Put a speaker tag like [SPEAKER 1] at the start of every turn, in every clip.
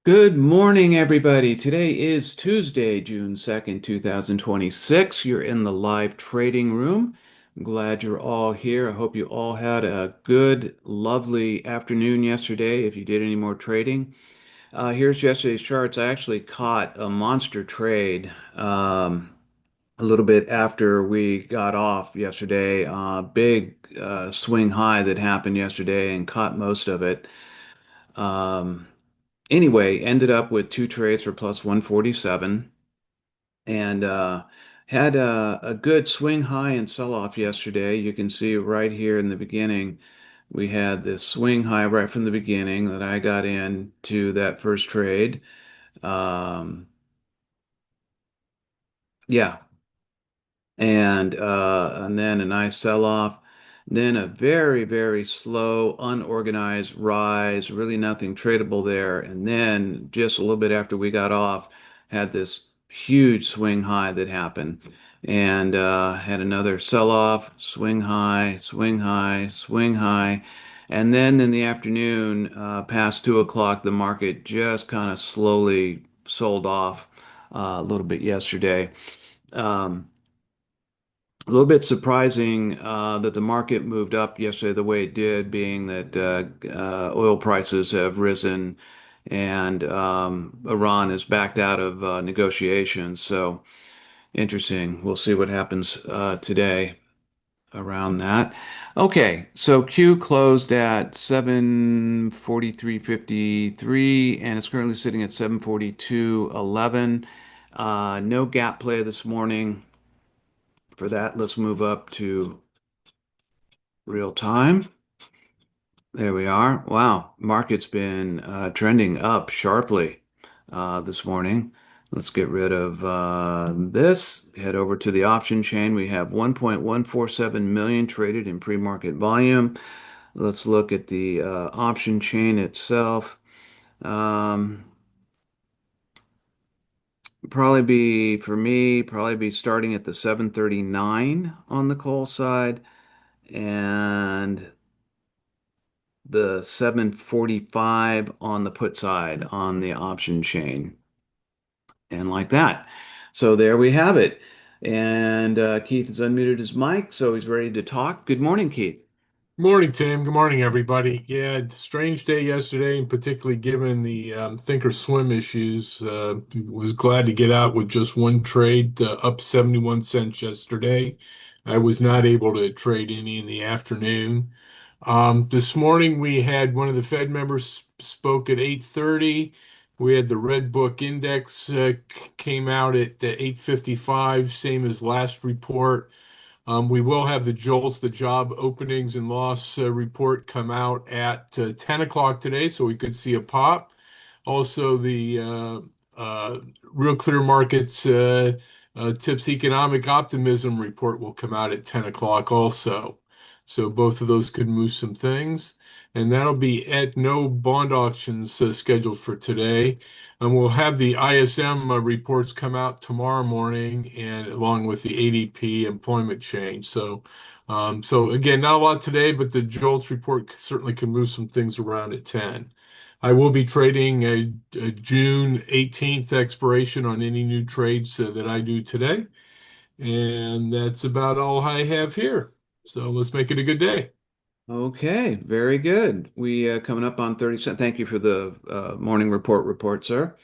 [SPEAKER 1] Good morning, everybody. Today is Tuesday, June 2nd, 2026. You're in the live trading room. I'm glad you're all here. I hope you all had a good, lovely afternoon yesterday if you did any more trading. Here's yesterday's charts. I actually caught a monster trade a little bit after we got off yesterday. Big swing high that happened yesterday and caught most of it. Um, Anyway, ended up with two trades for plus 147 and had a good swing high and sell off yesterday. You can see right here in the beginning, we had this swing high right from the beginning that I got into that first trade. Um, yeah, and then a nice sell-off, then a very, very slow, unorganized rise, really nothing tradable there, and then just a little bit after we got off, had this huge swing high that happened, and had another sell-off, swing high, swing high, swing high, and then in the afternoon, past 2 o'clock, the market just kind of slowly sold off a little bit yesterday. Um, a little bit surprising that the market moved up yesterday the way it did, being that oil prices have risen and Iran has backed out of negotiations. So interesting. We'll see what happens today around that. Okay, so Q closed at 743.53 and it's currently sitting at 742.11. No gap play this morning. For that, let's move up to real time. There we are. Wow, market's been trending up sharply this morning. Let's get rid of this. Head over to the option chain. We have 1.147 million traded in pre-market volume. Let's look at the option chain itself. Um, Probably be for me, probably be starting at the 739 on the call side and the 745 on the put side on the option chain and like that. So there we have it. And Keith has unmuted his mic, so he's ready to talk. Good morning, Keith.
[SPEAKER 2] Morning, Tim. Good morning, everybody. Yeah, it's a strange day yesterday, and particularly given the think or swim issues. Was glad to get out with just one trade, up 71 cents yesterday. I was not able to trade any in the afternoon. This morning we had one of the Fed members spoke at 8:30. We had the Red Book Index came out at 8:55, same as last report. We will have the JOLTS, the job openings and loss report, come out at 10 o'clock today, so we could see a pop. Also, the Real Clear Markets Tips Economic Optimism report will come out at 10 o'clock also. So both of those could move some things. And that'll be at no bond auctions scheduled for today. And we'll have the ISM reports come out tomorrow morning, and along with the ADP employment change. So again, not a lot today, but the JOLTS report certainly can move some things around at 10. I will be trading a June 18th expiration on any new trades that I do today. And that's about all I have here. So let's make it a good day.
[SPEAKER 1] Okay, very good. We coming up on 30 cents. Thank you for the morning report, sir.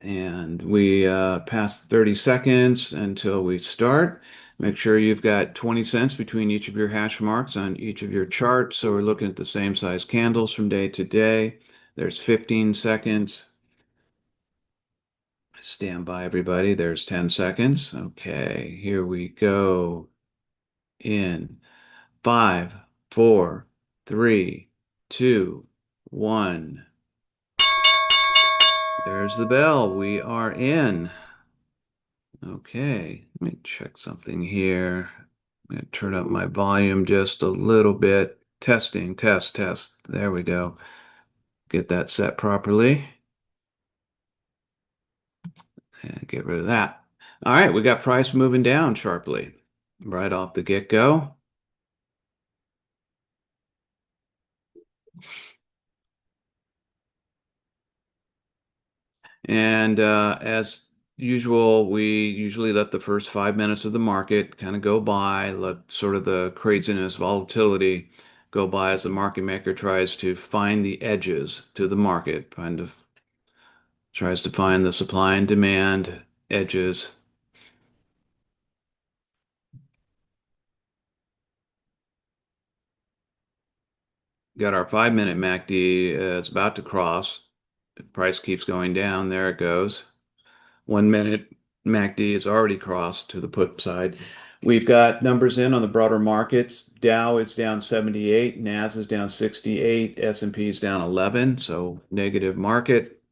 [SPEAKER 1] And we pass 30 seconds until we start. Make sure you've got 20 cents between each of your hash marks on each of your charts. So we're looking at the same size candles from day to day. There's 15 seconds. Stand by, everybody. There's 10 seconds. Okay, here we go. In five, four, three, two, one. There's the bell. We are in. Okay, let me check something here. I'm going to turn up my volume just a little bit. Testing, test, test. There we go. Get that set properly and get rid of that. All right, we got price moving down sharply right off the get-go. And as usual, we usually let the first 5 minutes of the market kind of go by, let sort of the craziness, volatility go by as the market maker tries to find the edges to the market, kind of tries to find the supply and demand edges. Got our 5 minute MACD, it's about to cross. If price keeps going down, there it goes. 1 minute MACD is already crossed to the put side. We've got numbers in on the broader markets. Dow is down 78, Nas is down 68, S&P is down 11, so negative market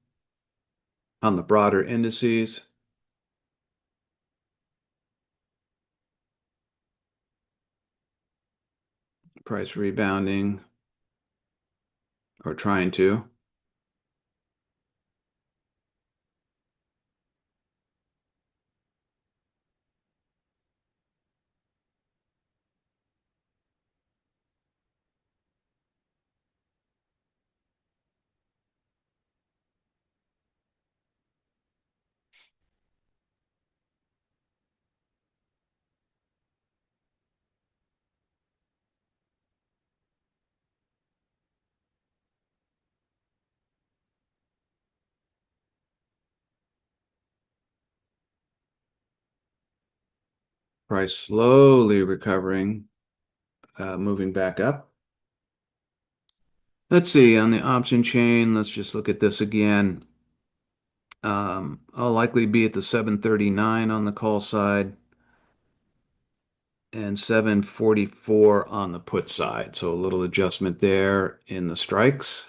[SPEAKER 1] on the broader indices. Price rebounding or trying to. Price slowly recovering, moving back up. Let's see, on the option chain, let's just look at this again. I'll likely be at the 739 on the call side and 744 on the put side. So a little adjustment there in the strikes.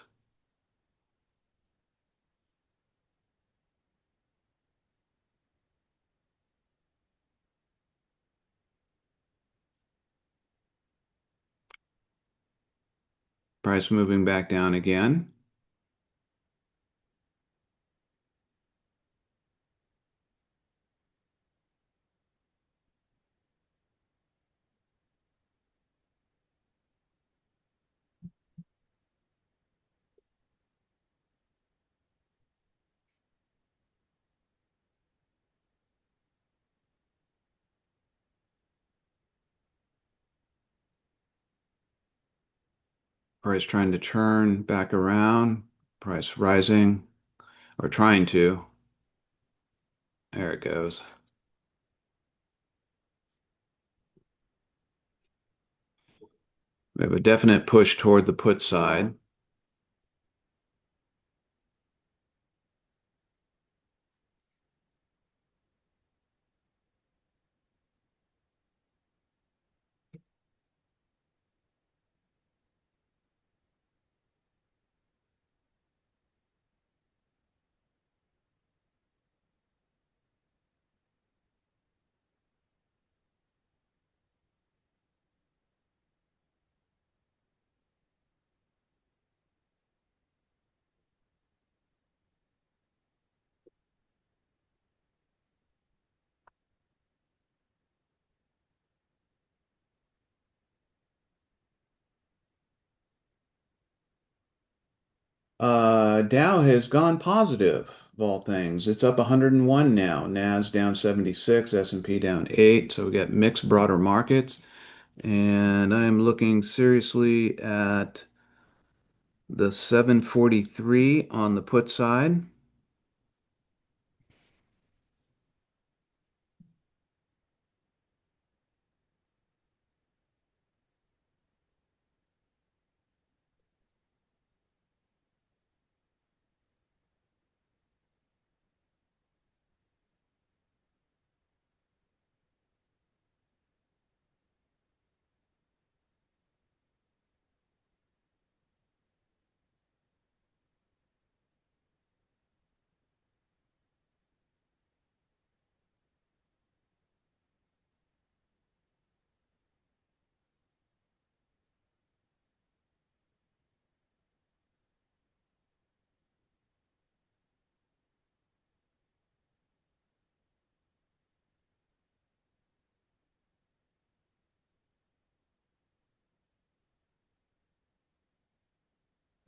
[SPEAKER 1] Price moving back down again. Price trying to turn back around. Price rising or trying to. There it goes. We have a definite push toward the put side. Dow has gone positive of all things. It's up 101 now. Nas down 76, S&P down 8. So we got mixed broader markets. And I'm looking seriously at the 743 on the put side.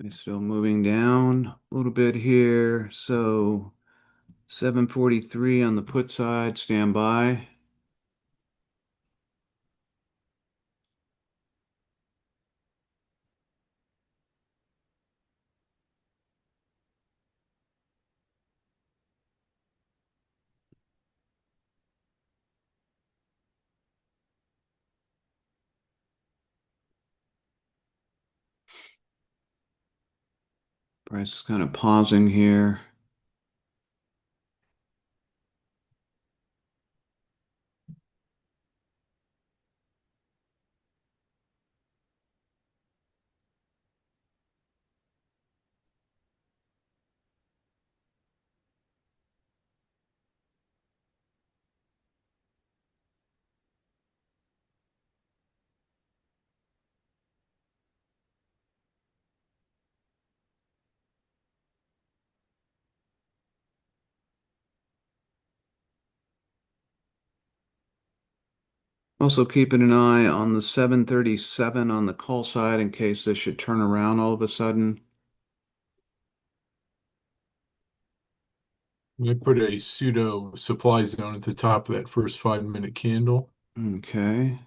[SPEAKER 1] It's still moving down a little bit here. So 743 on the put side, stand by. Price is kind of pausing here. Also keeping an eye on the 737 on the call side in case this should turn around all of a sudden.
[SPEAKER 2] I put a pseudo supply zone at the top of that first 5 minute candle.
[SPEAKER 1] Okay.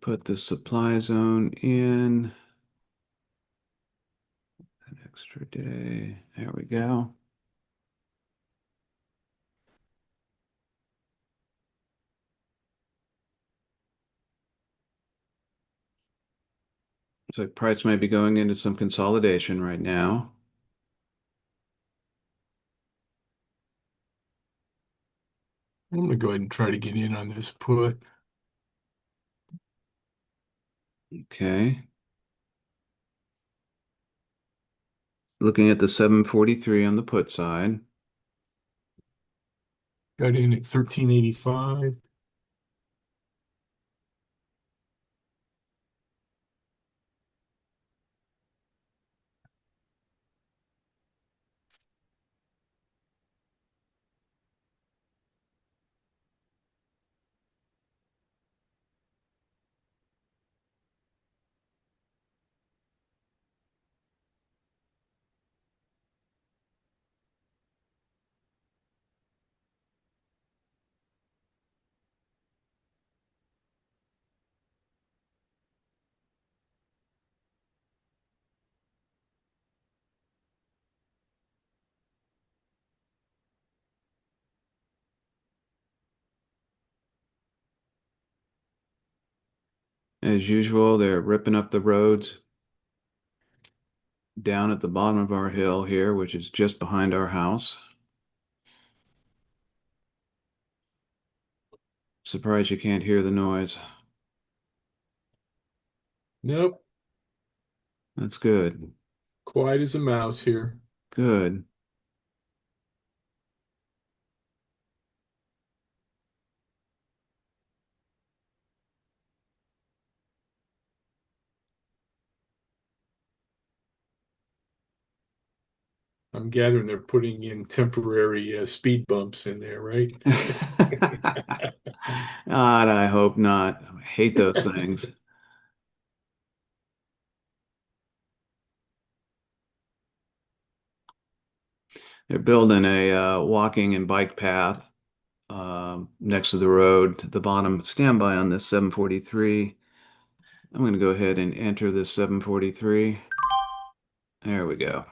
[SPEAKER 1] Put the supply zone in. An extra day. There we go. Looks like price may be going into some consolidation right now.
[SPEAKER 2] I'm going to go ahead and try to get in on this put.
[SPEAKER 1] Okay. Looking at the 743 on the put side.
[SPEAKER 2] Got in at 1385.
[SPEAKER 1] As usual, they're ripping up the roads down at the bottom of our hill here, which is just behind our house. Surprised you can't hear the noise.
[SPEAKER 2] Nope.
[SPEAKER 1] That's good.
[SPEAKER 2] Quiet as a mouse here.
[SPEAKER 1] Good.
[SPEAKER 2] I'm gathering they're putting in temporary speed bumps in there, right?
[SPEAKER 1] God, I hope not. I hate those things. They're building a walking and bike path next to the road to the bottom. Stand by on this 743. I'm going to go ahead and enter this 743. There we go.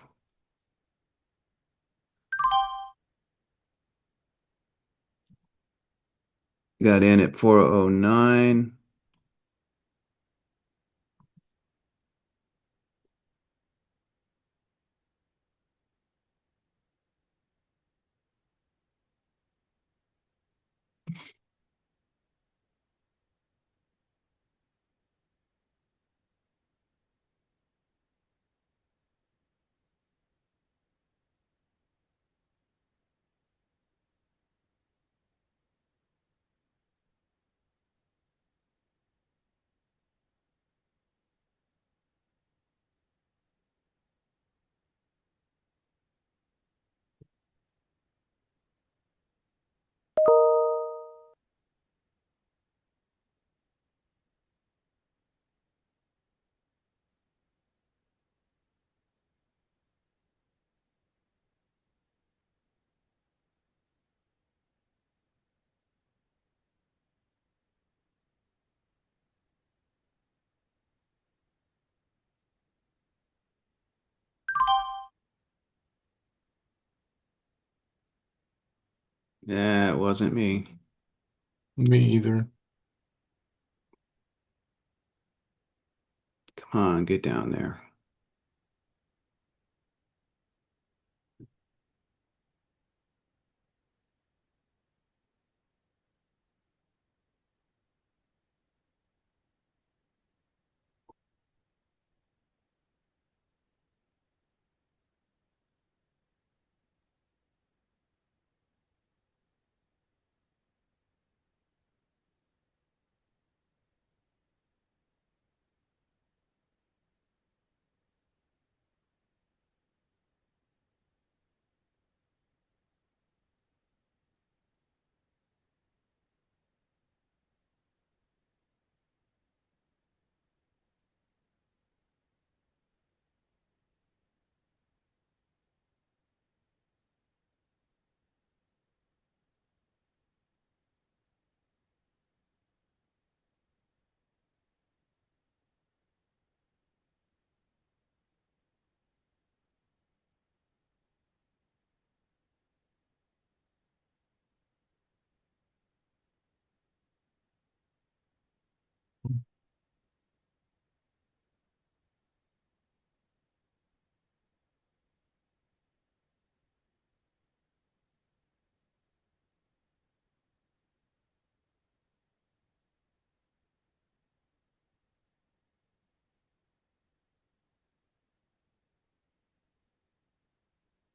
[SPEAKER 1] Got in at 409. Yeah, it wasn't me.
[SPEAKER 2] Me either.
[SPEAKER 1] Come on, get down there.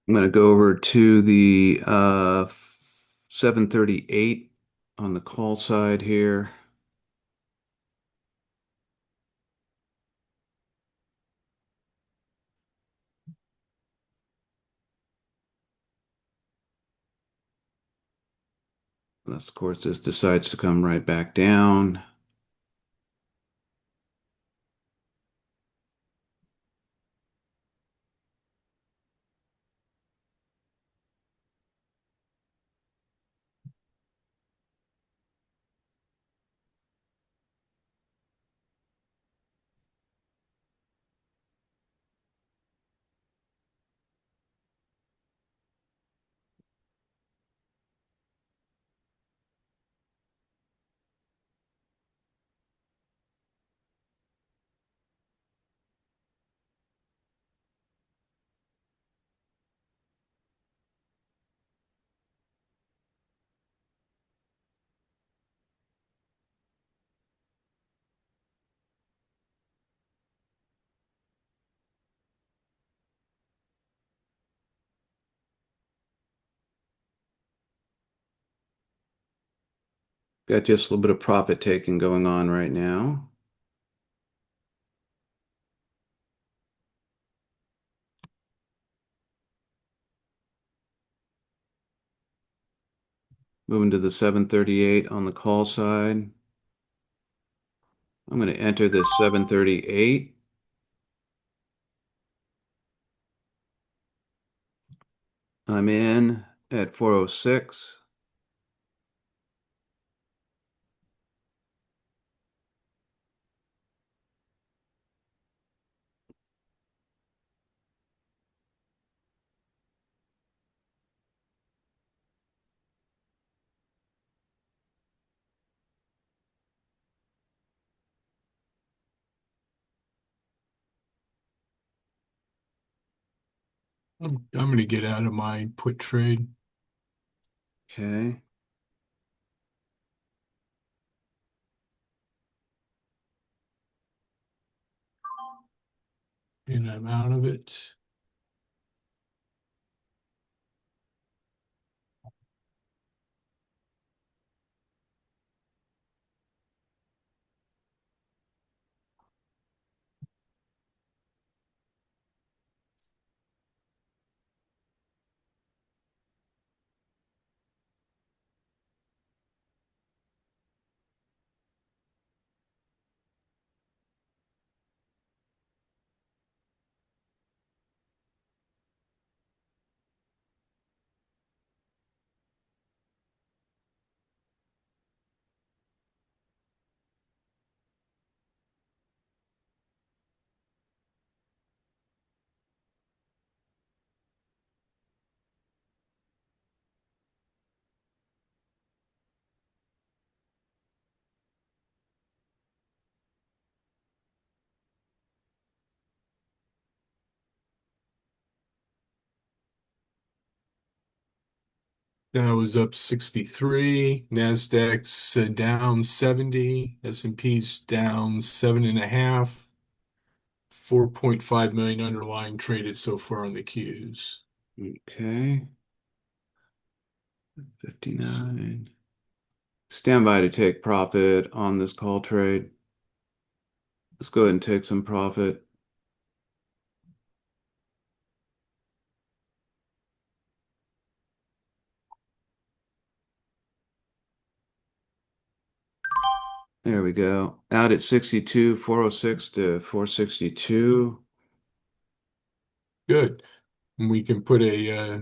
[SPEAKER 1] I'm going to go over to the 738 on the call side here. Unless, of course, this decides to come right back down. Got just a little bit of profit taking going on right now. Moving to the 738 on the call side. I'm going to enter this 738. I'm in at 406.
[SPEAKER 2] I'm going to get out of my put trade.
[SPEAKER 1] Okay.
[SPEAKER 2] And I'm out of it. Dow was up 63, Nasdaq's down 70, S&P's down 7.5, 4.5 million underlying traded so far on the Qs.
[SPEAKER 1] Okay. 59. Stand by to take profit on this call trade. Let's go ahead and take some profit. There we go. Out at 62, 406 to 462.
[SPEAKER 2] Good. And we can put a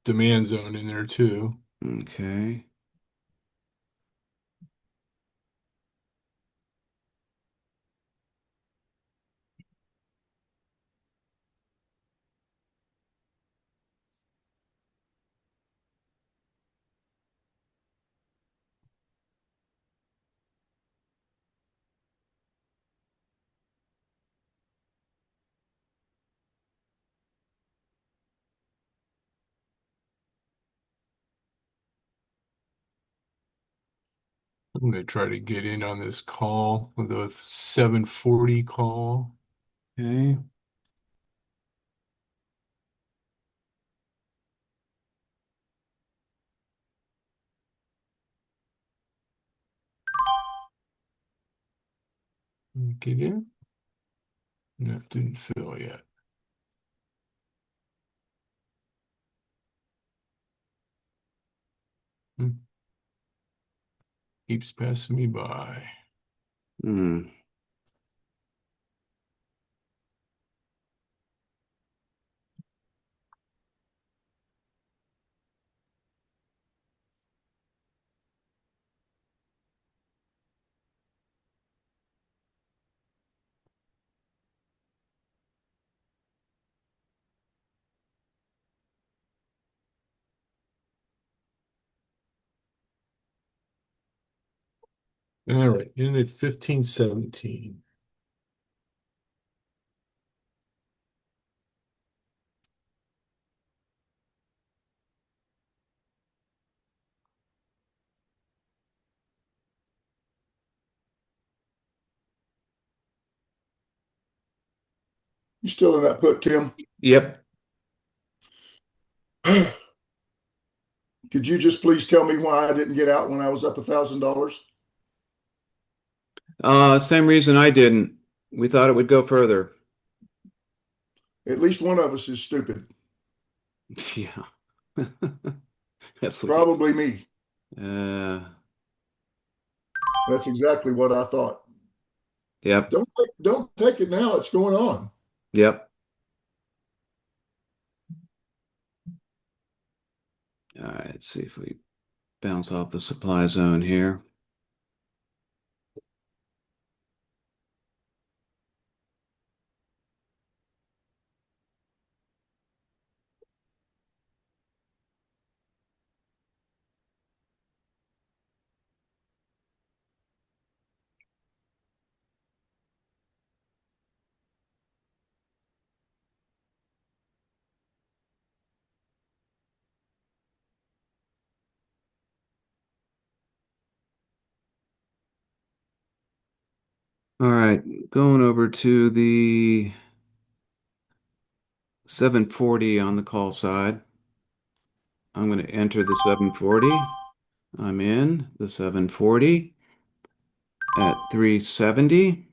[SPEAKER 2] demand zone in there too.
[SPEAKER 1] Okay.
[SPEAKER 2] I'm going to try to get in on this call with a 740 call.
[SPEAKER 1] Okay.
[SPEAKER 2] Get in. That didn't fill yet. Hmm. Keeps passing me by.
[SPEAKER 1] Hmm.
[SPEAKER 2] All right, in at 1517.
[SPEAKER 3] You still in that put, Tim?
[SPEAKER 1] Yep.
[SPEAKER 3] Could you just please tell me why I didn't get out when I was up $1,000?
[SPEAKER 1] Same reason I didn't. We thought it would go further.
[SPEAKER 3] At least one of us is stupid.
[SPEAKER 1] Yeah. At least.
[SPEAKER 3] Probably me.
[SPEAKER 1] Uh,
[SPEAKER 3] That's exactly what I thought.
[SPEAKER 1] yep.
[SPEAKER 3] Don't take it now. It's going on.
[SPEAKER 1] Yep. All right. Let's see if we bounce off the supply zone here. All right. Going over to the 740 on the call side. I'm going to enter the 740. I'm in the 740 at 370.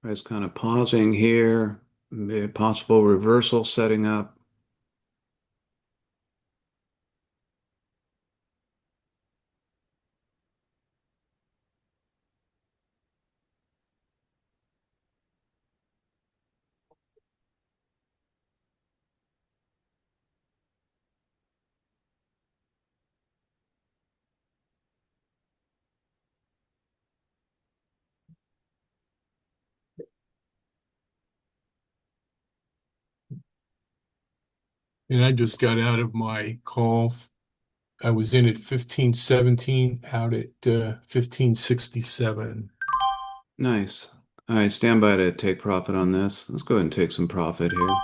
[SPEAKER 1] Price kind of pausing here. Maybe a possible reversal setting up.
[SPEAKER 2] And I just got out of my call. I was in at 1517, out at 1567.
[SPEAKER 1] Nice. All right, stand by to take profit on this. Let's go ahead and take some profit here.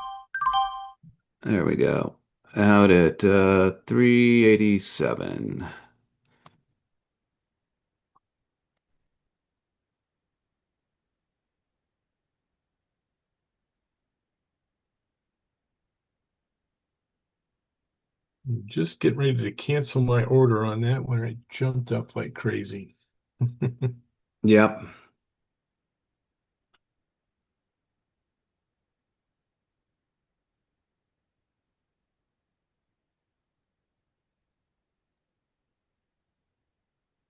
[SPEAKER 1] There we go. Out at 387.
[SPEAKER 2] Just getting ready to cancel my order on that when it jumped up like crazy.
[SPEAKER 1] Yep.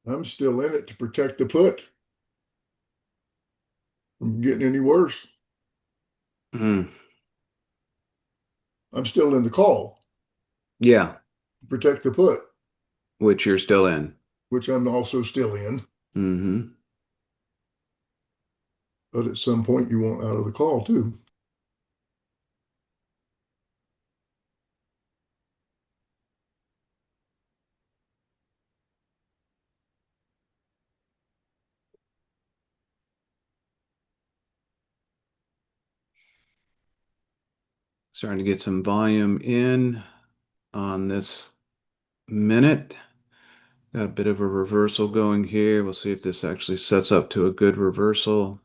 [SPEAKER 3] I'm still in it to protect the put from getting any worse.
[SPEAKER 1] Mm.
[SPEAKER 3] I'm still in the call
[SPEAKER 1] Yeah,
[SPEAKER 3] to protect the put,
[SPEAKER 1] which you're still in.
[SPEAKER 3] which I'm also still in.
[SPEAKER 1] Hmm.
[SPEAKER 3] But at some point, you want out of the call too.
[SPEAKER 1] Starting to get some volume in on this minute. Got a bit of a reversal going here. We'll see if this actually sets up to a good reversal.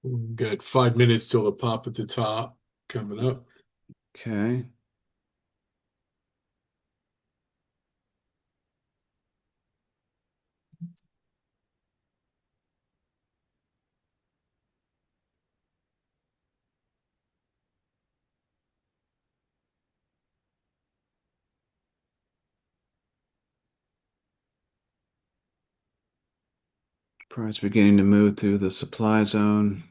[SPEAKER 2] We've got 5 minutes till the pop at the top coming up.
[SPEAKER 1] Okay. Price beginning to move through the supply zone.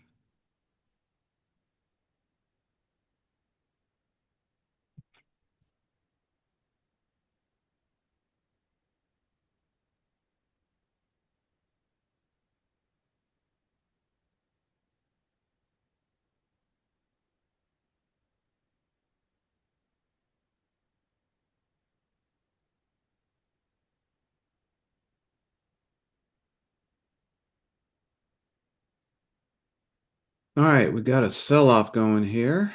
[SPEAKER 1] All right, we got a sell-off going here.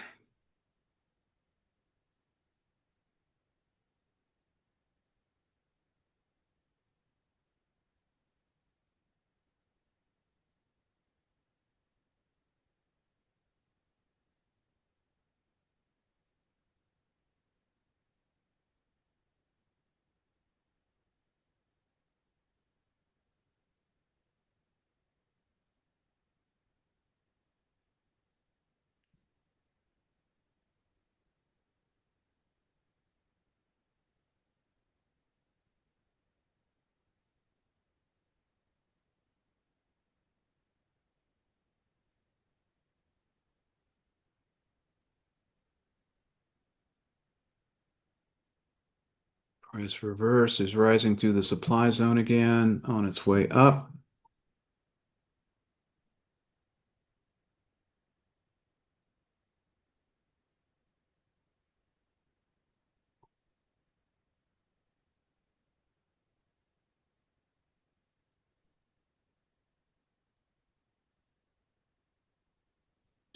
[SPEAKER 1] Price reverse is rising through the supply zone again on its way up.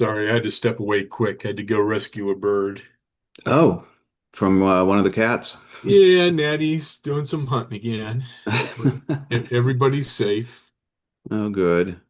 [SPEAKER 2] Sorry, I had to step away quick. I had to go rescue a bird.
[SPEAKER 1] Oh, from one of the cats.
[SPEAKER 2] Yeah, Natty's doing some hunting again. But everybody's safe.
[SPEAKER 1] Oh, good.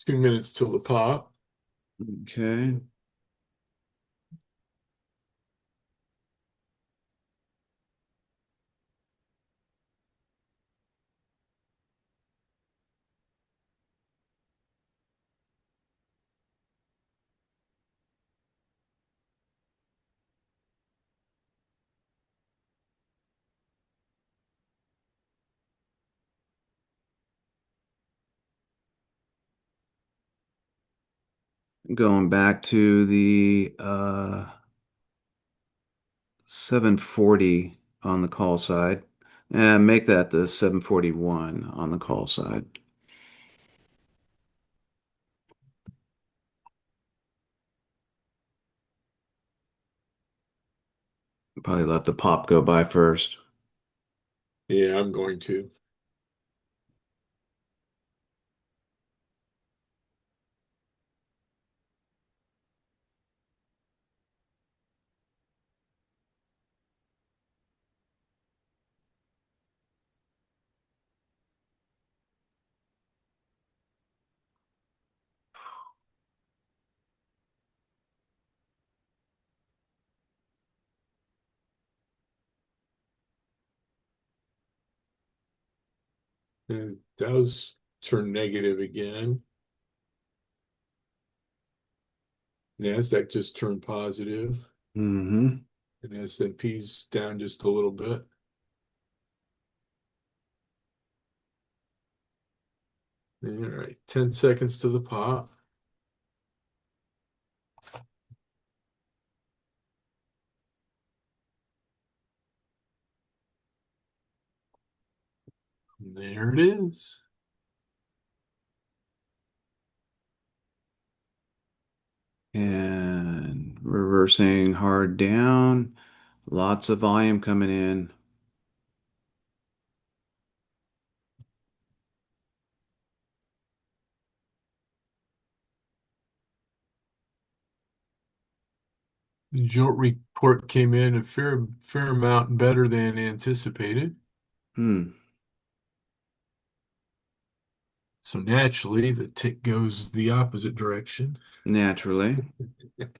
[SPEAKER 2] 2 minutes till the pop.
[SPEAKER 1] Okay. Going back to the 740 on the call side, and make that the 741 on the call side. Probably let the pop go by first.
[SPEAKER 2] Yeah, I'm going to. And Dow's turned negative again. NASDAQ just turned positive,
[SPEAKER 1] Hmm.
[SPEAKER 2] and S&P's down just a little bit. All right, 10 seconds to the pop. There it is.
[SPEAKER 1] And reversing hard down. Lots of volume coming in.
[SPEAKER 2] The joint report came in a fair amount better than anticipated.
[SPEAKER 1] Hmm.
[SPEAKER 2] So naturally, the tick goes the opposite direction.
[SPEAKER 1] Naturally. That's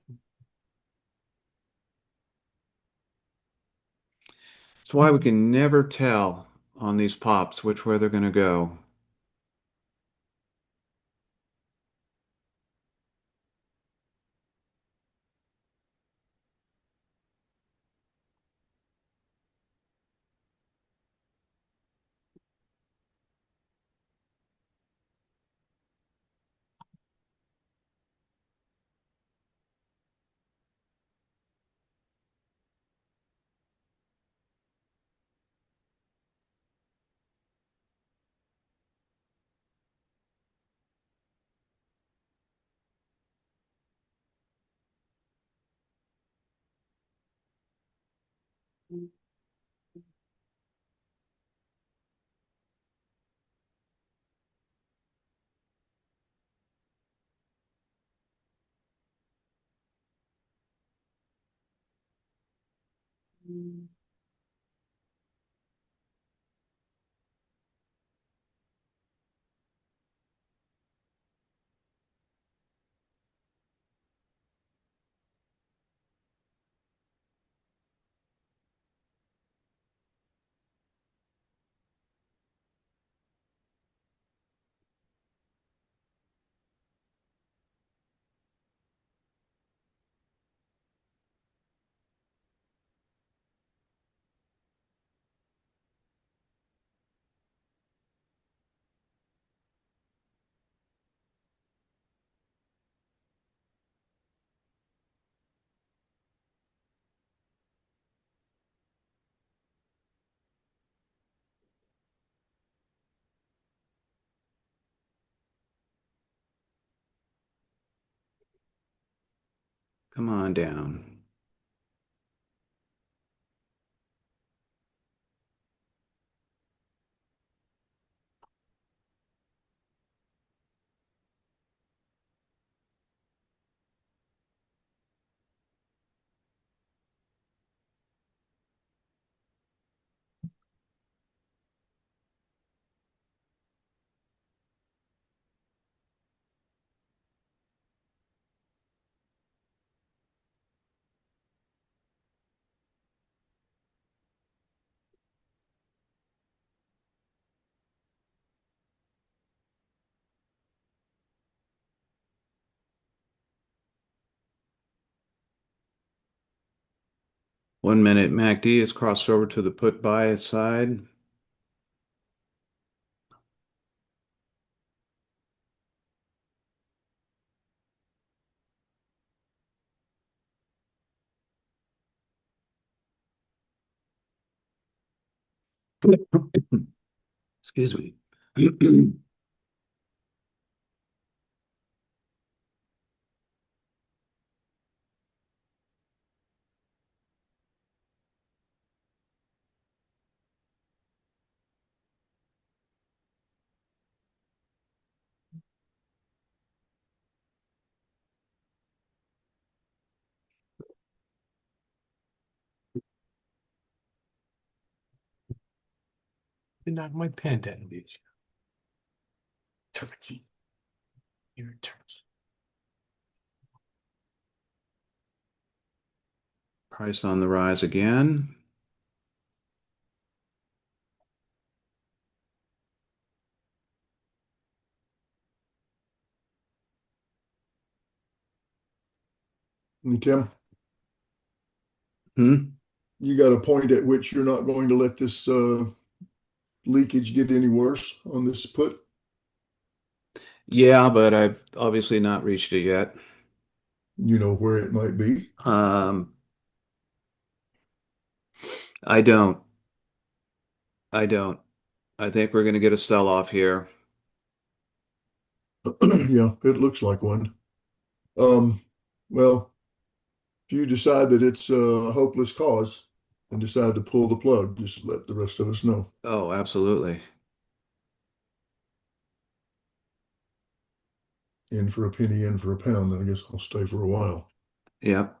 [SPEAKER 1] why we can never tell on these pops which way they're going to go. Come on down. 1 minute MACD is crossed over to the put buy side. Excuse me.
[SPEAKER 2] Did knock my pen down, bitch. Turkey. You're a turkey.
[SPEAKER 1] Price on the rise again.
[SPEAKER 3] And Tim,
[SPEAKER 1] Hmm?
[SPEAKER 3] you got a point at which you're not going to let this leakage get any worse on this put.
[SPEAKER 1] Yeah, but I've obviously not reached it yet.
[SPEAKER 3] You know where it might be.
[SPEAKER 1] Um, I don't. I don't. I think we're going to get a sell-off here.
[SPEAKER 3] Yeah, it looks like one. Um, well, if you decide that it's a hopeless cause and decide to pull the plug, just let the rest of us know.
[SPEAKER 1] Oh, absolutely.
[SPEAKER 3] In for a penny, in for a pound. I guess I'll stay for a while.
[SPEAKER 1] Yep.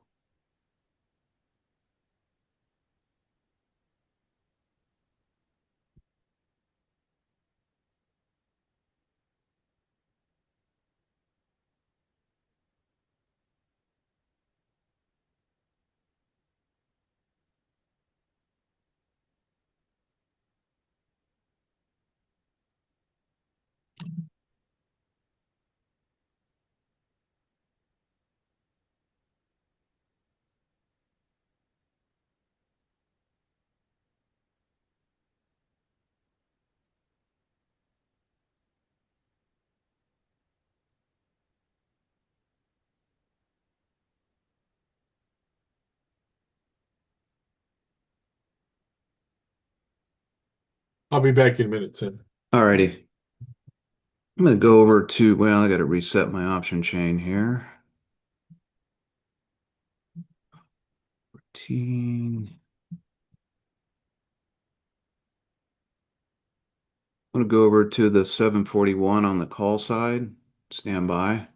[SPEAKER 2] I'll be back in a minute, Tim.
[SPEAKER 1] Alrighty. I'm going to go over to, well, I got to reset my option chain here. 14. I'm going to go over to the 741 on the call side. Stand by.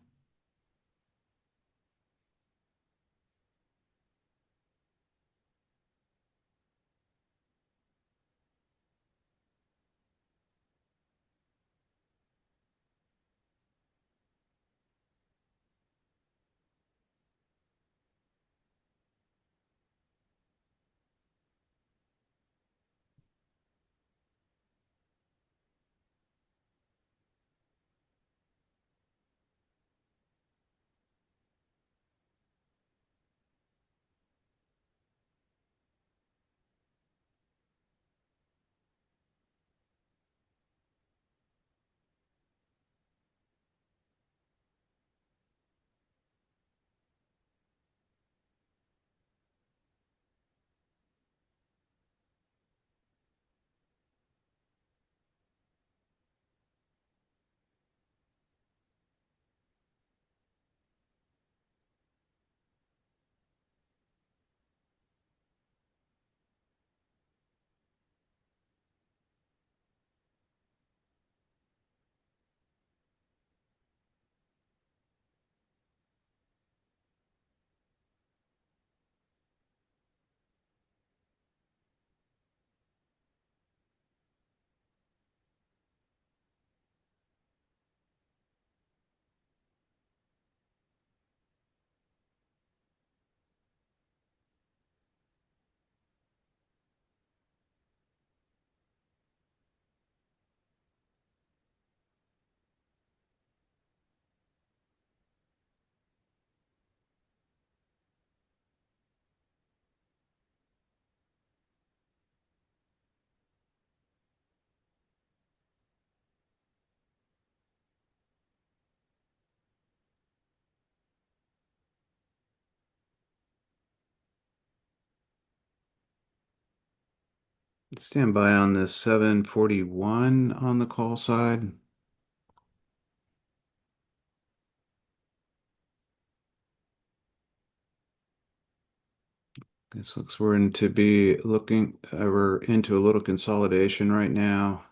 [SPEAKER 1] Stand by on this 741 on the call side. This looks we're into a little consolidation right now.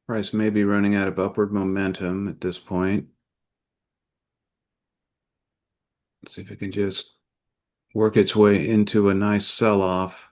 [SPEAKER 1] Price may be running out of upward momentum at this point. Let's see if it can just work its way into a nice sell-off.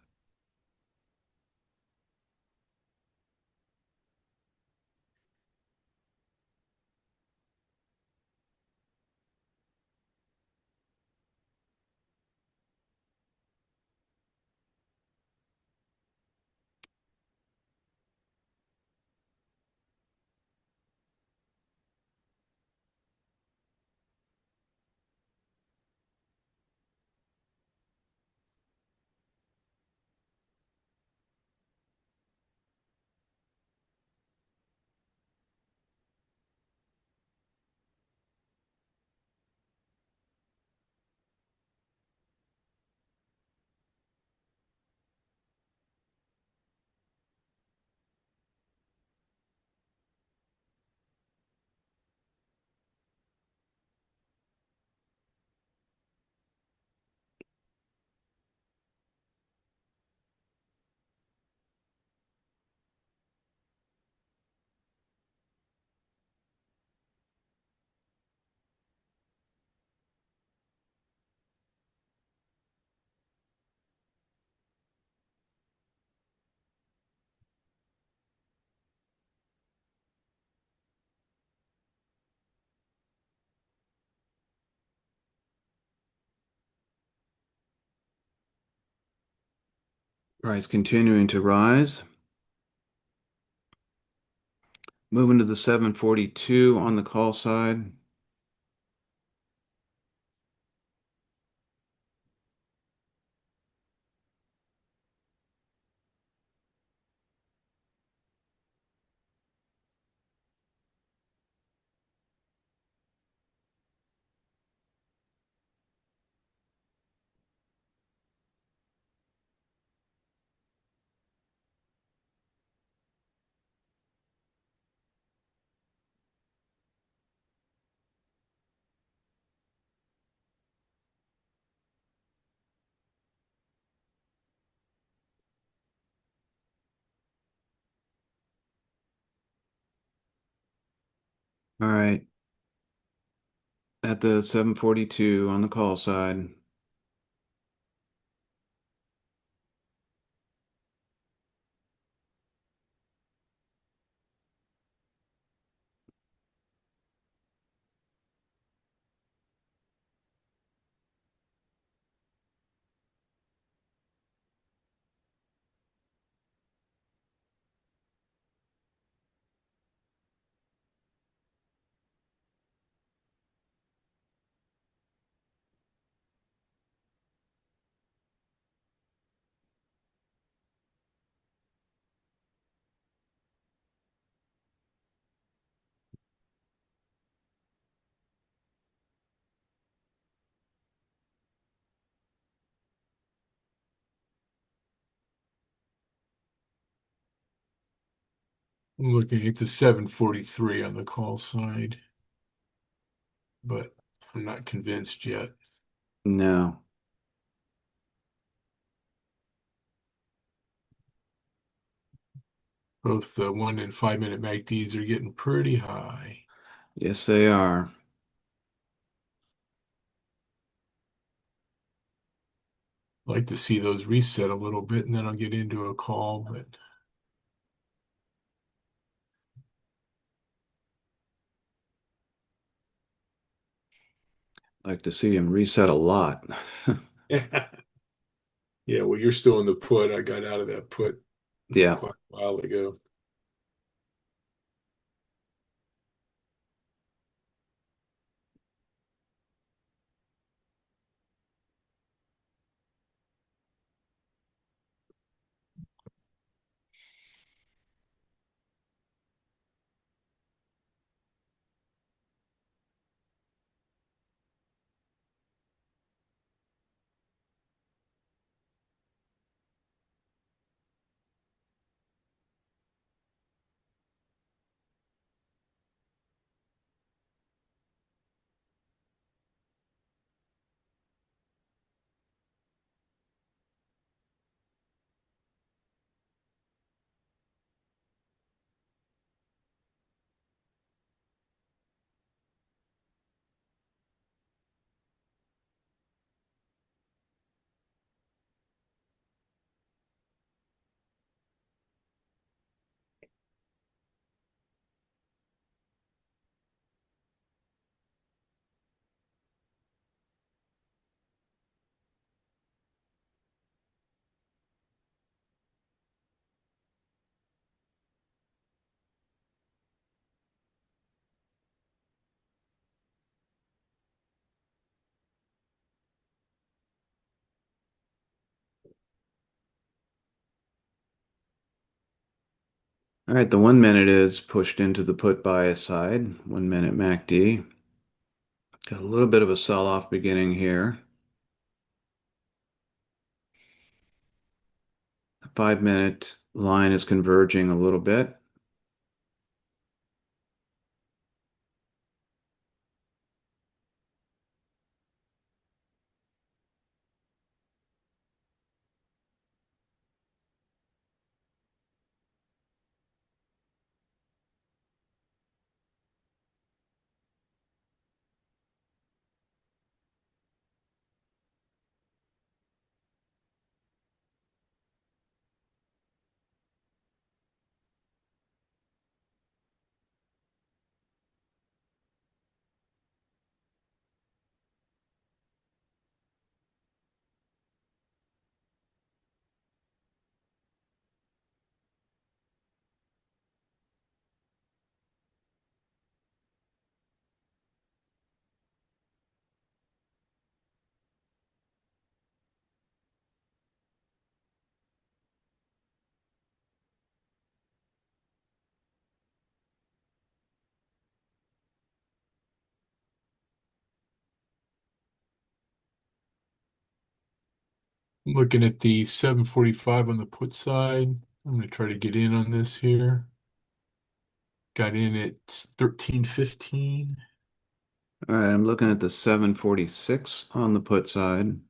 [SPEAKER 1] Price continuing to rise. Moving to the 742 on the call side. All right. At the 742 on the call side.
[SPEAKER 2] I'm looking at the 743 on the call side, but I'm not convinced yet.
[SPEAKER 1] No.
[SPEAKER 2] Both the 1 and 5 minute MACDs are getting pretty high.
[SPEAKER 1] Yes, they are.
[SPEAKER 2] I'd like to see those reset a little bit, and then I'll get into a call, but
[SPEAKER 1] Like to see him reset a lot.
[SPEAKER 2] yeah. Yeah, well, you're still in the put. I got out of that put
[SPEAKER 1] Yeah.
[SPEAKER 2] quite a while ago.
[SPEAKER 1] All right, the 1 minute is pushed into the put bias side. 1 minute MACD. Got a little bit of a sell-off beginning here. The 5 minute line is converging a little bit.
[SPEAKER 2] I'm looking at the 745 on the put side. I'm going to try to get in on this here. Got in at 1315.
[SPEAKER 1] All right, I'm looking at the 746 on the put side.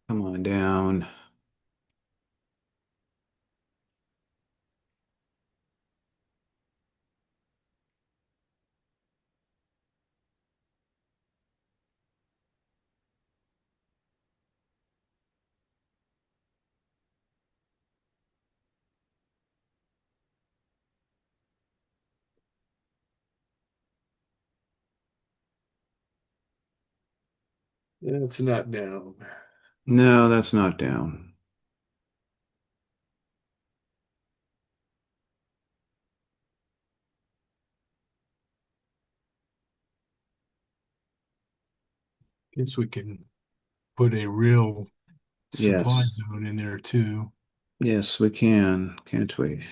[SPEAKER 1] Come on down.
[SPEAKER 2] It's not down.
[SPEAKER 1] No, that's not down.
[SPEAKER 2] Guess we can put a real supply
[SPEAKER 1] Yes.
[SPEAKER 2] zone in there too.
[SPEAKER 1] Yes, we can, can't we?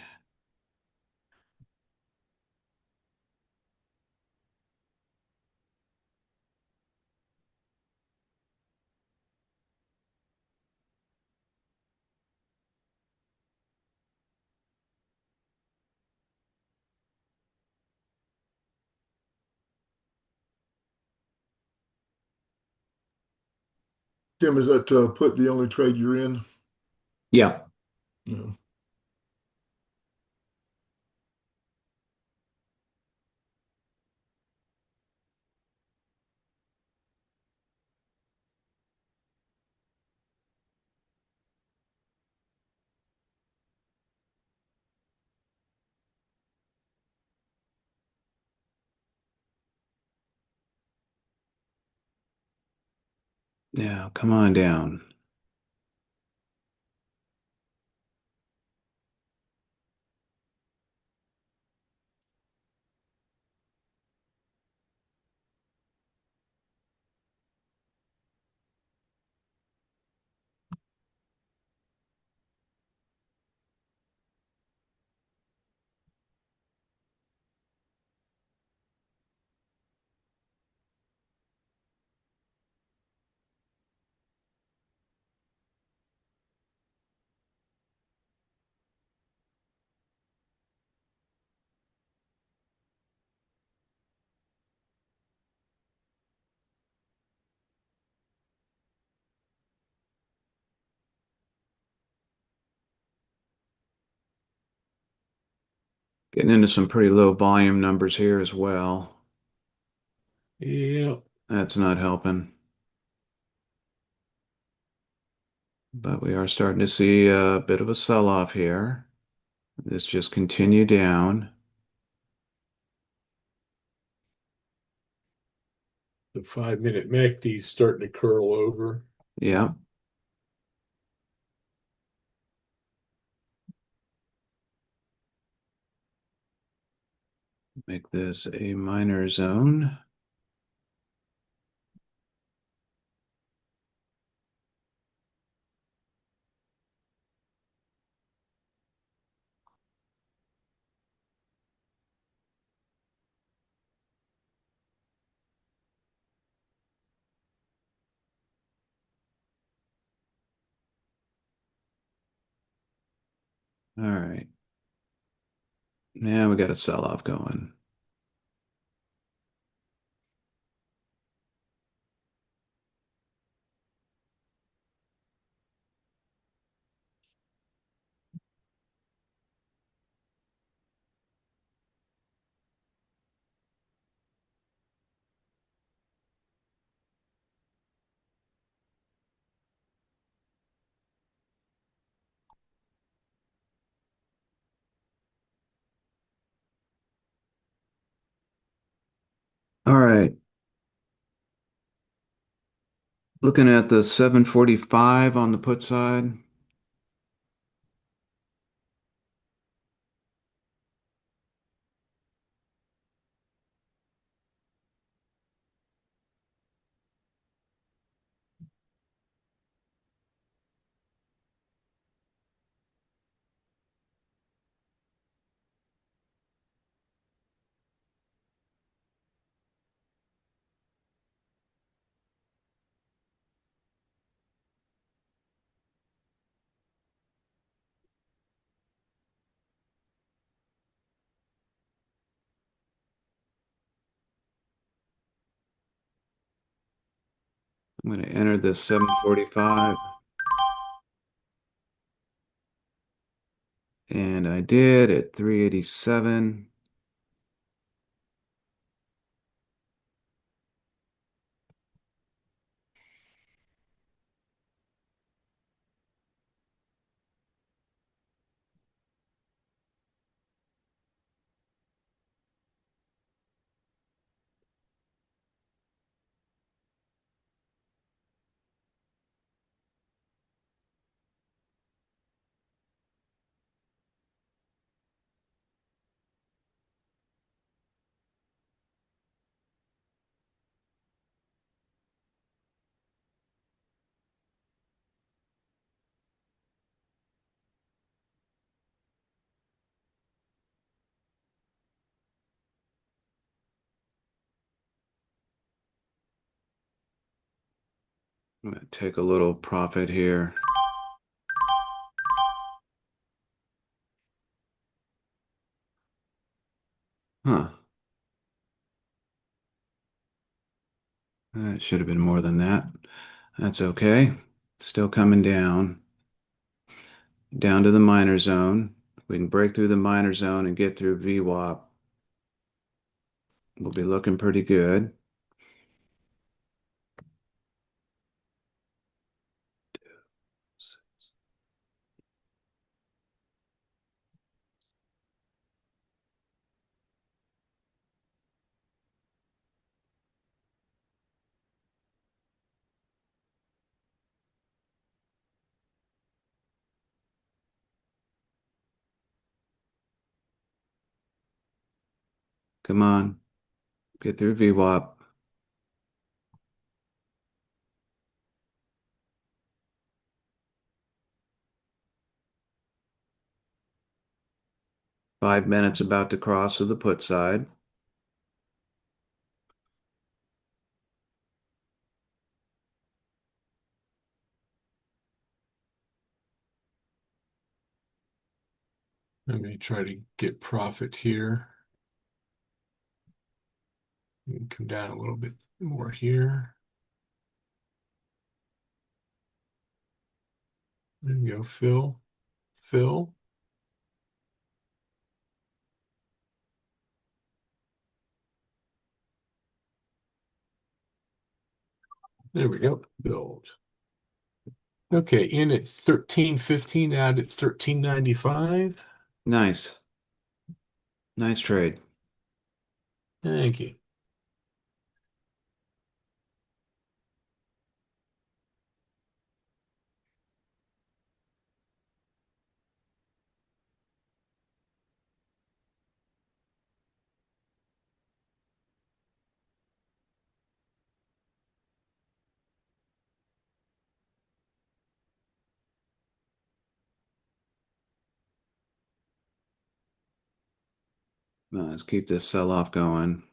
[SPEAKER 3] Tim, is that put the only trade you're in?
[SPEAKER 1] Yeah.
[SPEAKER 3] No.
[SPEAKER 1] Yeah, come on down. Getting into some pretty low volume numbers here as well.
[SPEAKER 2] Yeah,
[SPEAKER 1] That's not helping. But we are starting to see a bit of a sell-off here. This just continue down.
[SPEAKER 2] the 5 minute MACD is starting to curl over.
[SPEAKER 1] Yeah, make this a minor zone. All right. Now we got a sell-off going. All right. Looking at the 745 on the put side. I'm going to enter this 745. And I did at 387. I'm going to take a little profit here. Huh. It should have been more than that. That's okay. Still coming down to the minor zone. If we can break through the minor zone and get through VWAP, we'll be looking pretty good. Come on, get through VWAP. 5 minutes about to cross to the put side.
[SPEAKER 2] Let me try to get profit here. Come down a little bit more here. There you go, fill, fill. There we go, build. Okay, in at 13.15, out at 13.95.
[SPEAKER 1] Nice. Nice trade.
[SPEAKER 2] Thank you.
[SPEAKER 1] Let's keep this sell-off going.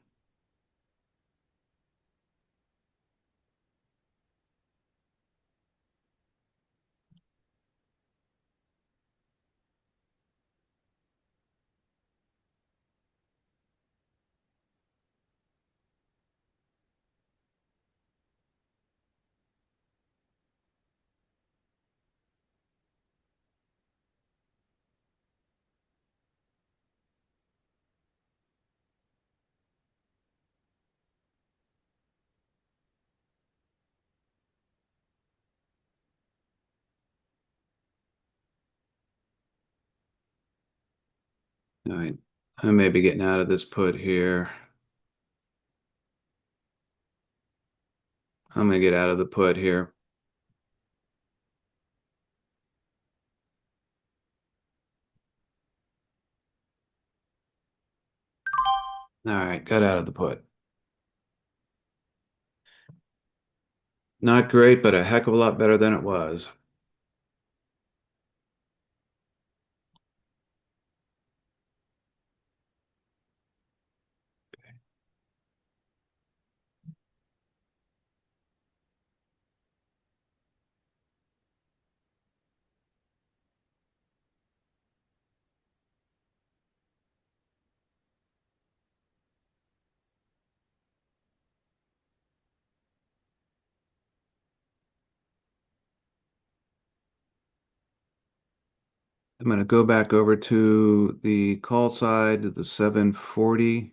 [SPEAKER 1] All right. I may be getting out of this put here. I'm gonna get out of the put here. All right, got out of the put. Not great, but a heck of a lot better than it was. I'm going to go back over to the call side of the 740.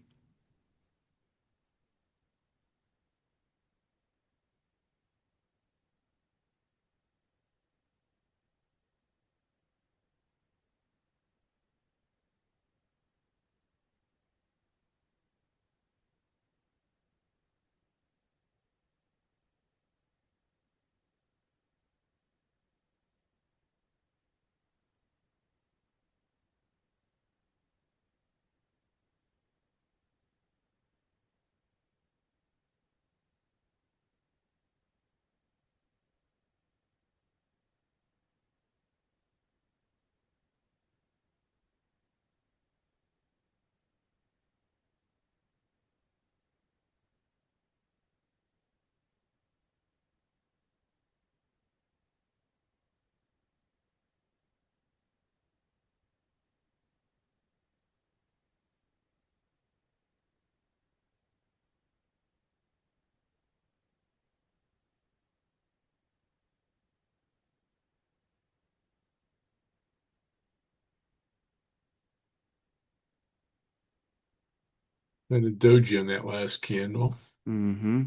[SPEAKER 2] And a doji on that last candle.
[SPEAKER 1] Mm-hmm.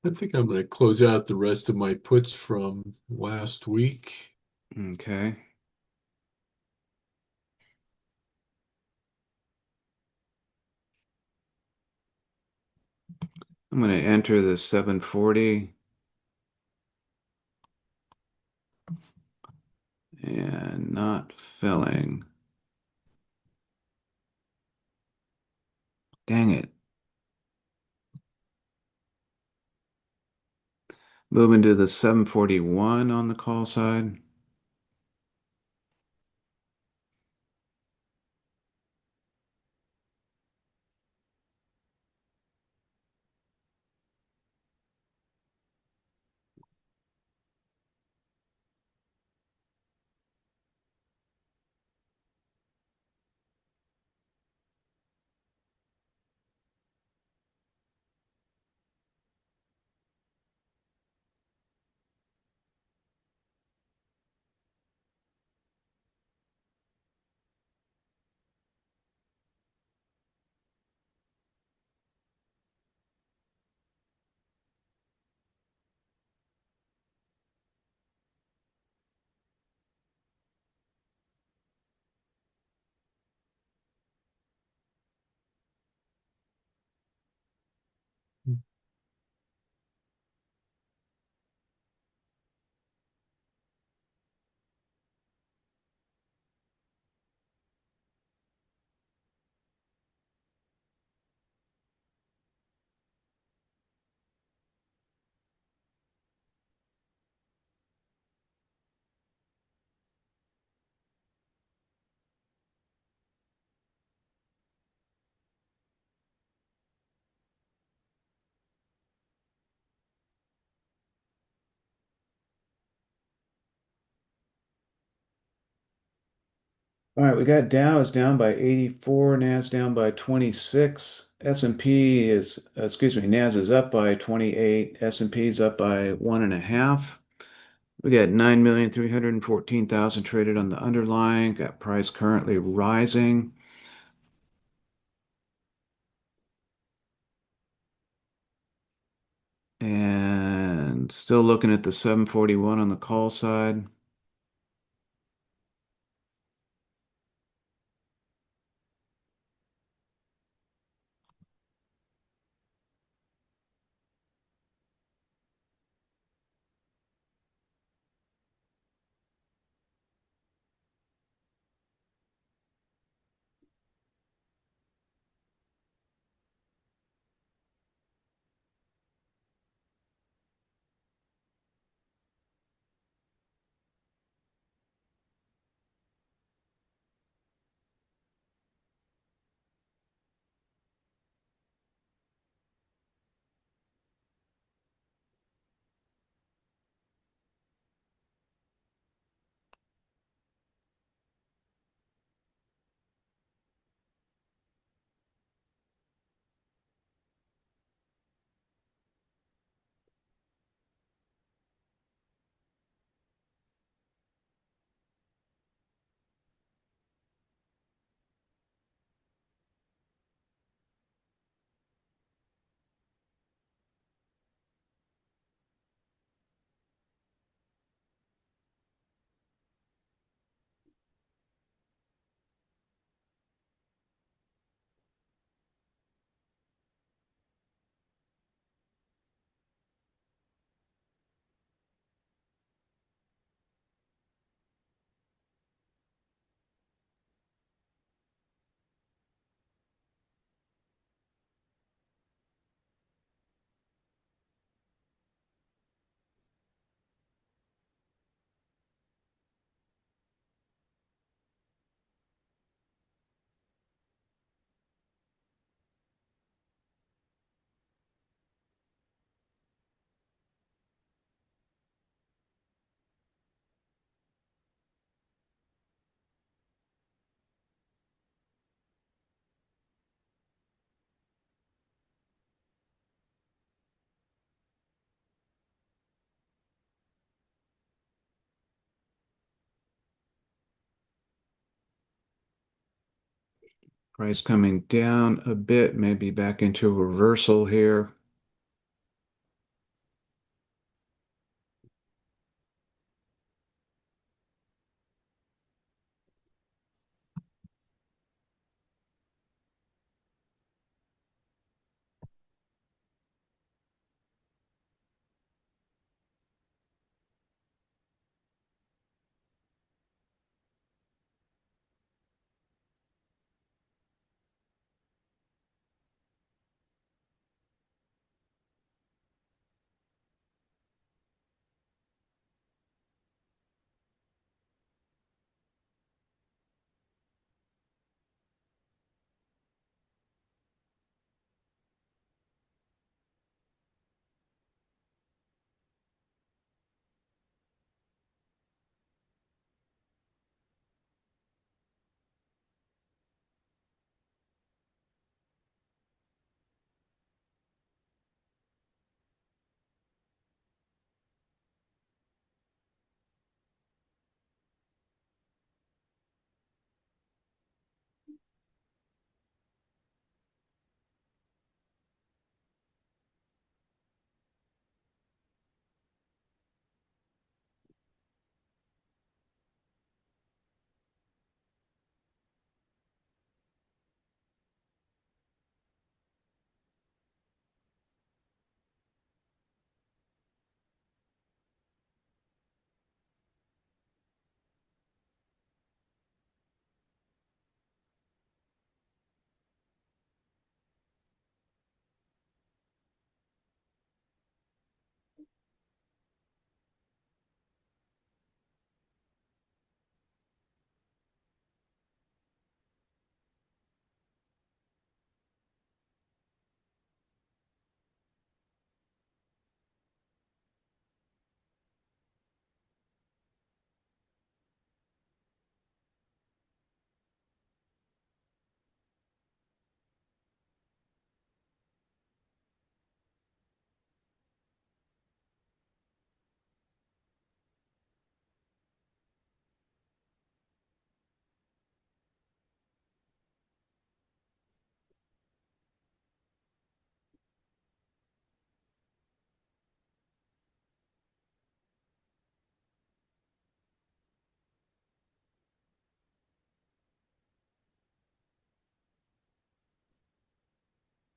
[SPEAKER 2] I think I'm going to close out the rest of my puts from last week.
[SPEAKER 1] Okay. I'm going to enter the 740 and not filling. Dang it. Moving to the 741 on the call side. All right, we got Dow is down by 84, Nas down by 26. S&P is, excuse me, Nas is up by 28. S&P is up by 1.5. We got 9,314,000 traded on the underlying. Got price currently rising. And still looking at the 741 on the call side. Price coming down a bit, maybe back into a reversal here.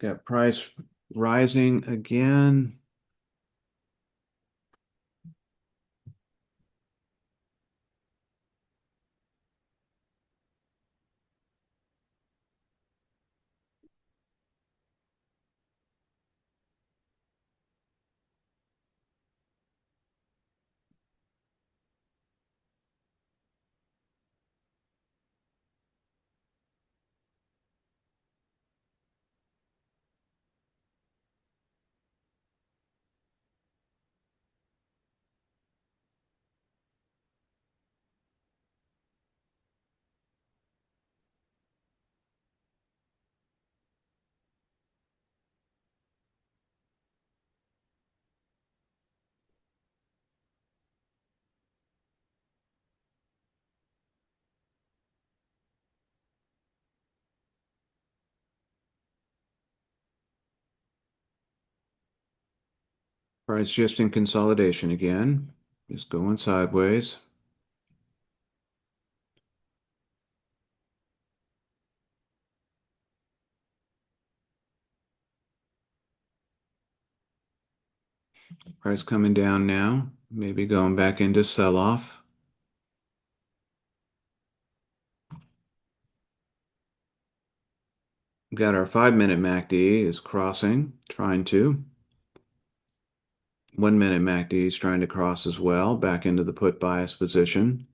[SPEAKER 1] Got price rising again. Price just in consolidation again. Just going sideways. Price coming down now. Maybe going back into sell-off. Got our 5-minute MACD is crossing, trying to. 1-minute MACD is trying to cross as well, back into the put bias position.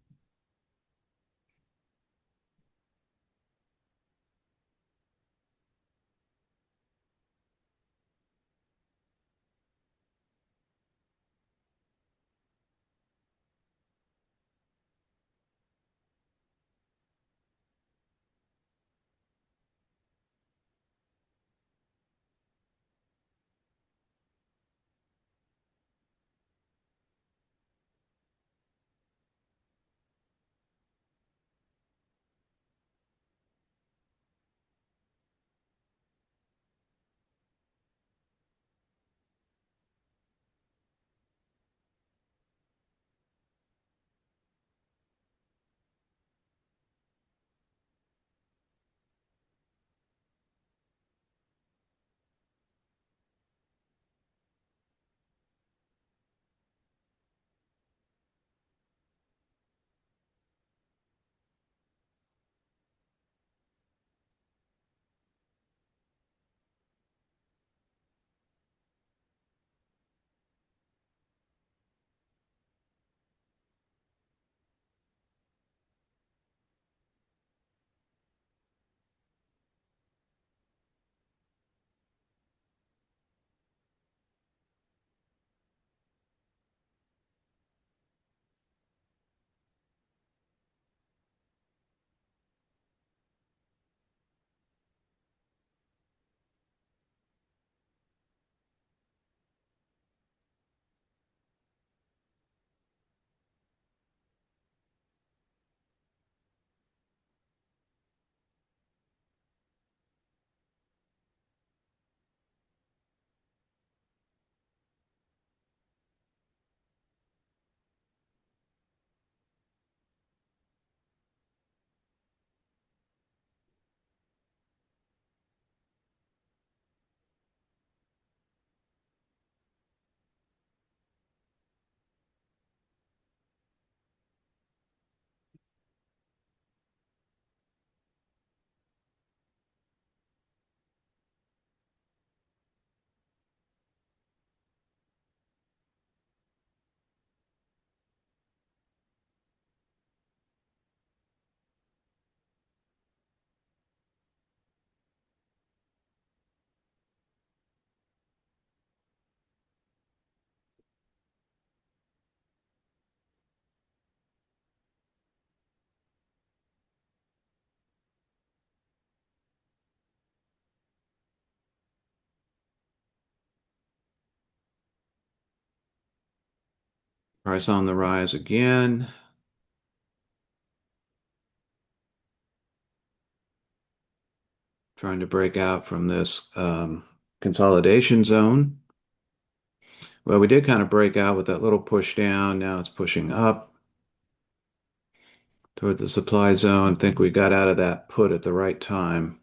[SPEAKER 1] Price on the rise again. Trying to break out from this consolidation zone. Well, we did kind of break out with that little push down. Now it's pushing up toward the supply zone. I think we got out of that put at the right time.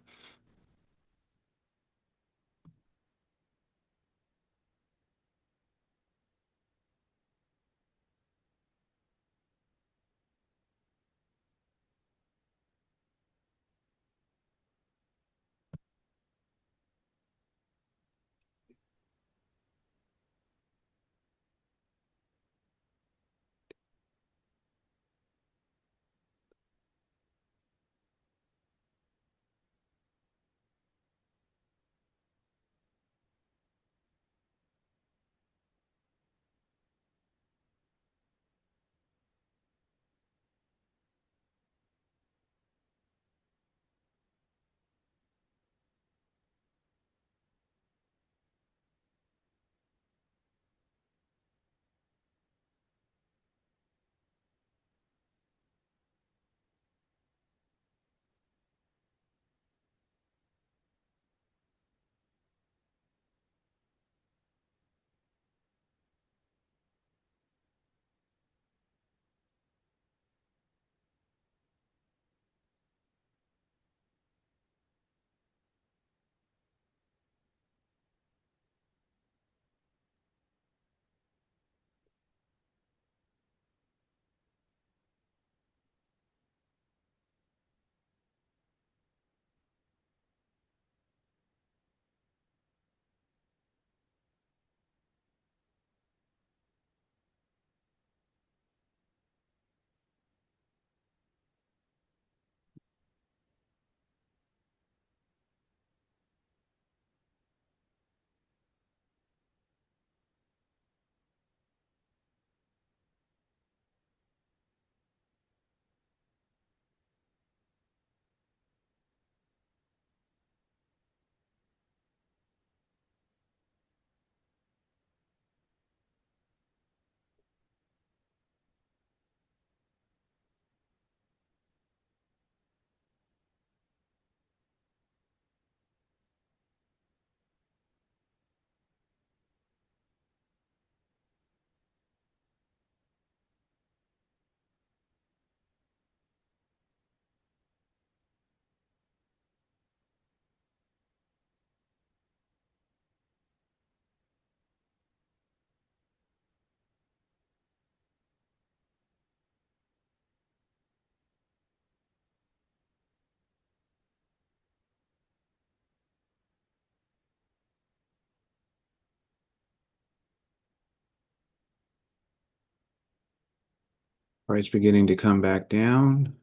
[SPEAKER 1] Price beginning to come back down.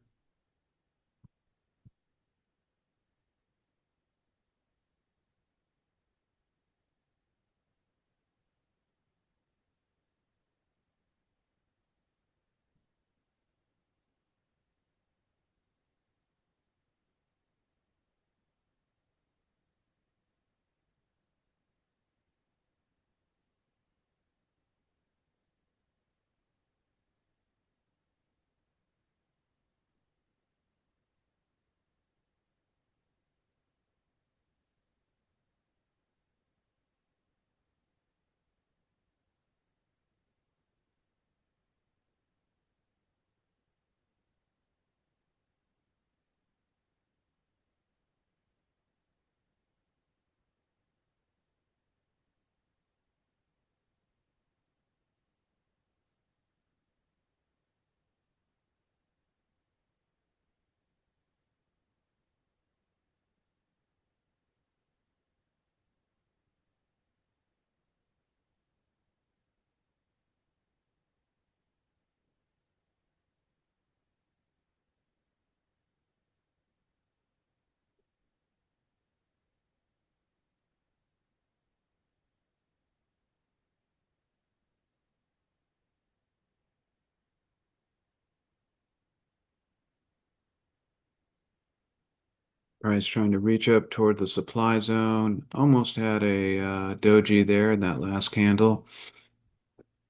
[SPEAKER 1] Price trying to reach up toward the supply zone. Almost had a doji there in that last candle.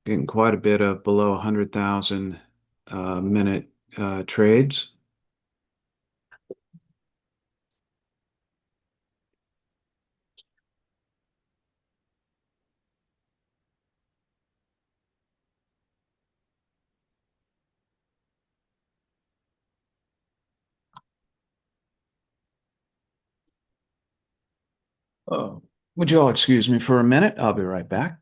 [SPEAKER 1] getting quite a bit of below 100,000 minute trades. Oh, would you all excuse me for a minute? I'll be right back.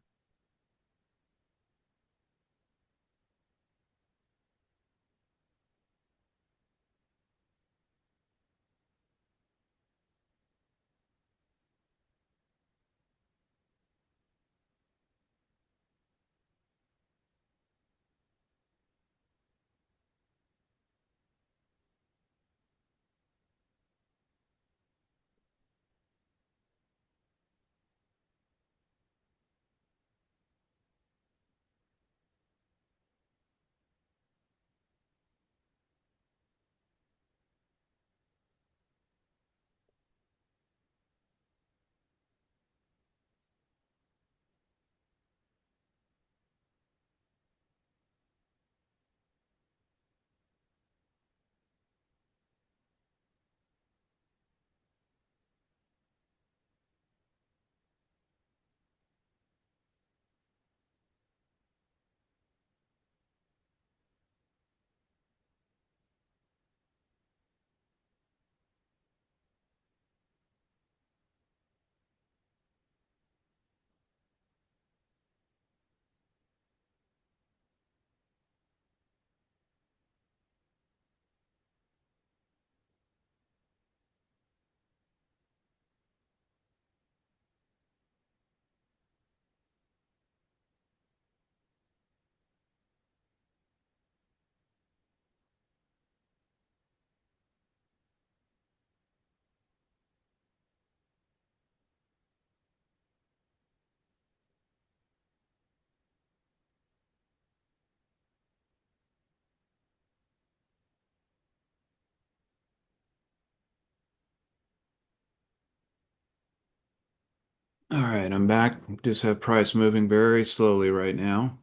[SPEAKER 1] All right, I'm back. Just have price moving very slowly right now.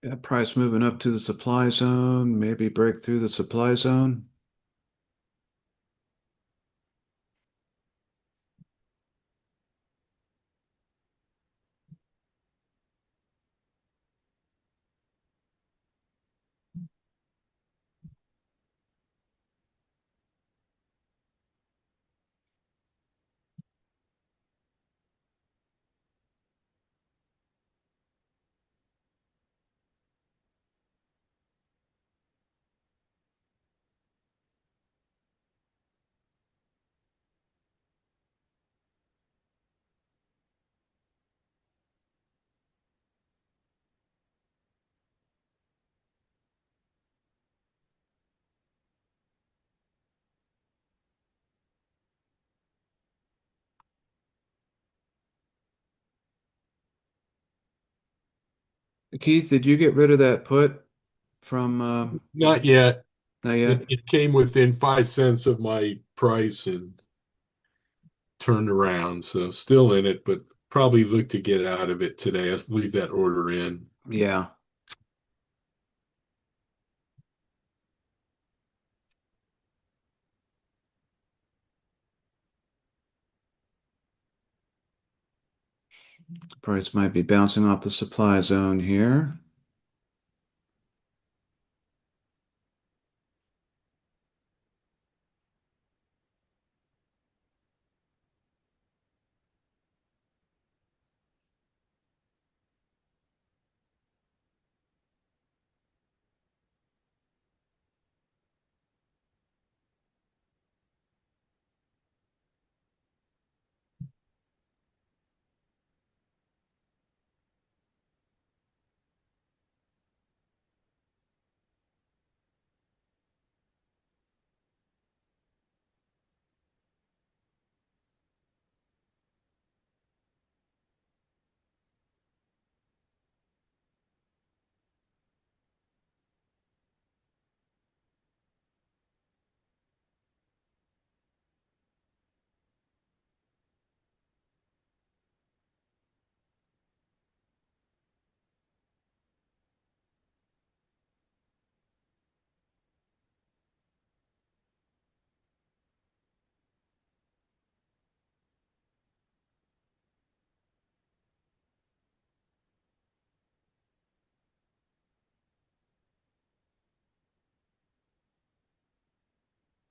[SPEAKER 1] Got price moving up to the supply zone, maybe break through the supply zone. Keith, did you get rid of that put from
[SPEAKER 2] Not yet.
[SPEAKER 1] not
[SPEAKER 2] It,
[SPEAKER 1] yet?
[SPEAKER 2] it came within 5 cents of my price and turned around. So still in it, but probably look to get out of it today. I'll leave that order in.
[SPEAKER 1] Yeah. Price might be bouncing off the supply zone here.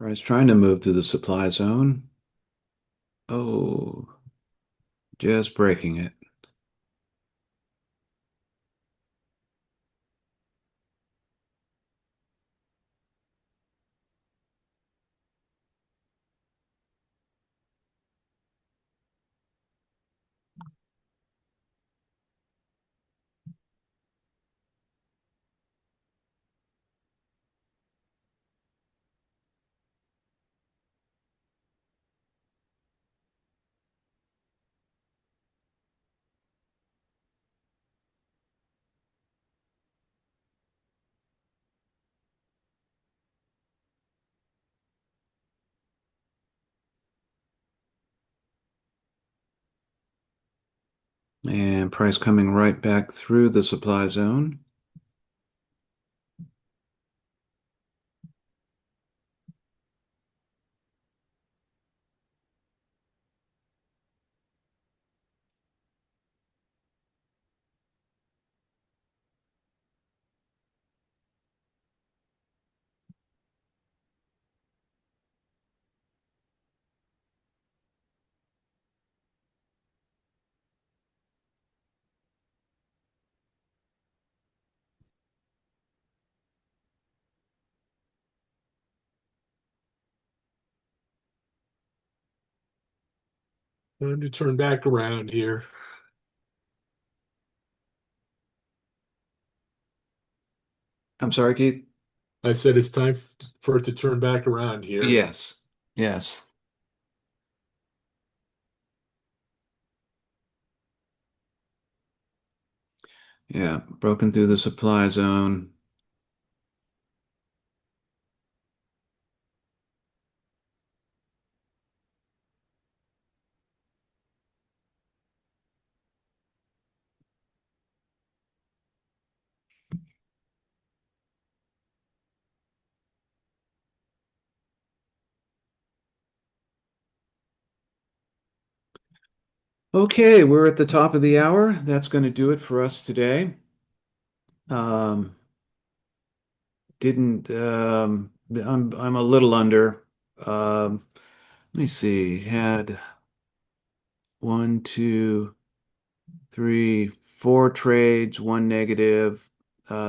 [SPEAKER 1] Price trying to move through the supply zone. Oh, just breaking it. And price coming right back through the supply zone.
[SPEAKER 2] Time to turn back around here.
[SPEAKER 1] I'm sorry, Keith.
[SPEAKER 2] I said it's time for it to turn back around here.
[SPEAKER 1] Yes. Yes. Yeah, broken through the supply zone. Okay, we're at the top of the hour. That's going to do it for us today. Um, didn't I'm a little under. Let me see. Had one, two, three, four trades, one negative,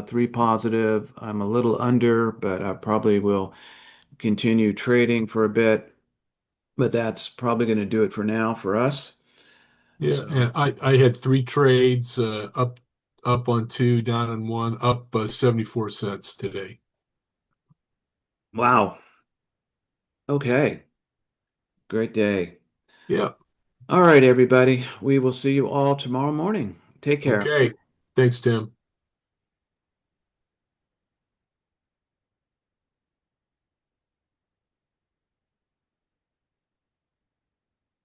[SPEAKER 1] three positive. I'm a little under, but I probably will continue trading for a bit. But that's probably going to do it for now for us.
[SPEAKER 2] Yeah, and
[SPEAKER 1] So,
[SPEAKER 2] I had three trades, up on two, down on one, up 74 cents today.
[SPEAKER 1] wow. Okay. Great day.
[SPEAKER 2] Yeah.
[SPEAKER 1] All right, everybody. We will see you all tomorrow morning. Take care.
[SPEAKER 2] Okay. Thanks, Tim.